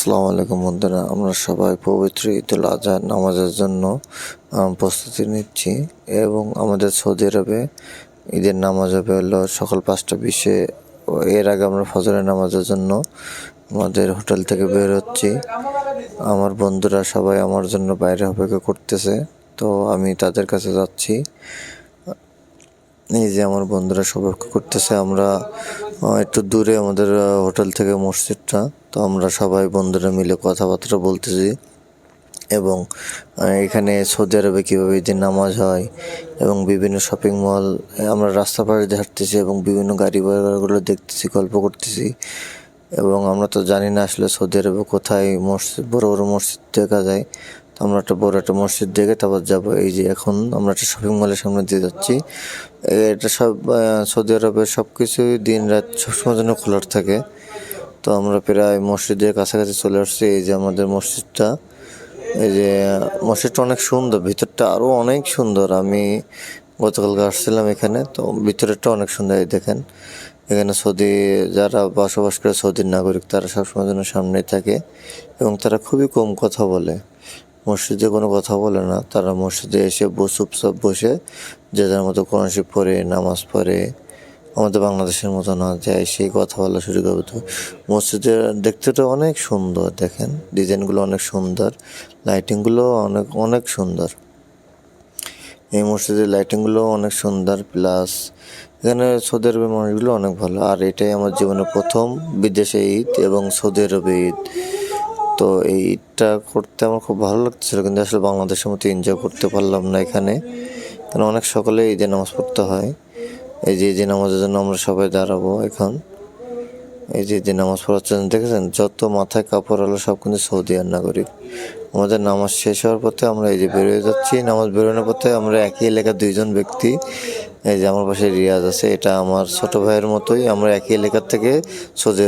আসসালামু আলাইকুম বন্ধুরা, আমরা সবাই পবিত্র ঈদুল আজহার নামাজের জন্য প্রস্তুতি নিচ্ছি এবং আমাদের সৌদি আরবে ঈদের নামাজ হবে হলো সকাল 5:20। এর আগে আমরা ফজরের নামাজের জন্য আমাদের হোটেল থেকে বের হচ্ছি। আমার বন্ধুরা সবাই আমার জন্য বাইরে অপেক্ষা করতেছে, তো আমি তাদের কাছে যাচ্ছি। এই যে আমার বন্ধুরা সব অপেক্ষা করতেছে। আমরা একটু দূরে আমাদের হোটেল থেকে মসজিদটা, তো আমরা সবাই বন্ধুরা মিলে কথাবার্তা বলতেছি এবং এখানে সৌদি আরবে কীভাবে ঈদের নামাজ হয় এবং বিভিন্ন শপিং মল আমরা রাস্তা পাড়ে হাঁটতেছি এবং বিভিন্ন গাড়ি ঘোড়াগুলো দেখতেছি, গল্প করতেছি। এবং আমরা তো জানি না আসলে সৌদি আরবে কোথায় মসজিদ, বড় বড় মসজিদ দেখা যায়। তো আমরা একটা বড় একটা মসজিদ দেখে তারপর যাবো। এই যে এখন আমরা একটা শপিং মলের সামনে দিয়ে যাচ্ছি। এটা সব সৌদি আরবের সব কিছুই দিন রাত সবসময়ের জন্য খোলা থাকে। তো আমরা প্রায় মসজিদের কাছাকাছি চলে আসছি। এই যে আমাদের মসজিদটা, এই যে মসজিদটা অনেক সুন্দর, ভিতরটা আরও অনেক সুন্দর। আমি গতকালকে আসছিলাম এখানে, তো ভিতরেরটা অনেক সুন্দর। এই দেখেন, এখানে সৌদি যারা বসবাস করে, সৌদির নাগরিক, তারা সবসময় জন্য সামনেই থাকে এবং তারা খুবই কম কথা বলে, মসজিদে কোনো কথা বলে না। তারা মসজিদে এসে চুপচাপ বসে যে যার মতো কোরআন শরীফ পড়ে, নামাজ পড়ে। আমাদের বাংলাদেশের মতো না যায় সেই কথা বলা শুরু করবে। তো মসজিদের দেখতেটা অনেক সুন্দর, দেখেন ডিজাইনগুলো অনেক সুন্দর, লাইটিংগুলো অনেক অনেক সুন্দর। এই মসজিদের লাইটিংগুলো অনেক সুন্দর, প্লাস এখানে সৌদি আরবের মানুষগুলো অনেক ভালো। আর এটাই আমার জীবনের প্রথম বিদেশে ঈদ এবং সৌদি আরবে ঈদ। তো এই ঈদটা করতে আমার খুব ভালো লাগতেছিল, কিন্তু আসলে বাংলাদেশের মতো এনজয় করতে পারলাম না এখানে, কারণ অনেক সকালে ঈদের নামাজ পড়তে হয়। এই যে ঈদের নামাজের জন্য আমরা সবাই দাঁড়াবো এখন। এই যে ঈদের নামাজ পড়ার জন্য দেখেছেন, যত মাথায় কাপড় হলো সব কিন্তু সৌদি আর নাগরিক। আমাদের নামাজ শেষ হওয়ার পথে আমরা এই যে বেরোয় যাচ্ছি। নামাজ বেরোনোর পথে আমরা একই এলাকার দুইজন ব্যক্তি, এই যে আমার পাশে রিয়াজ আছে, এটা আমার ছোট ভাইয়ের মতোই। আমরা একই এলাকার থেকে সৌদি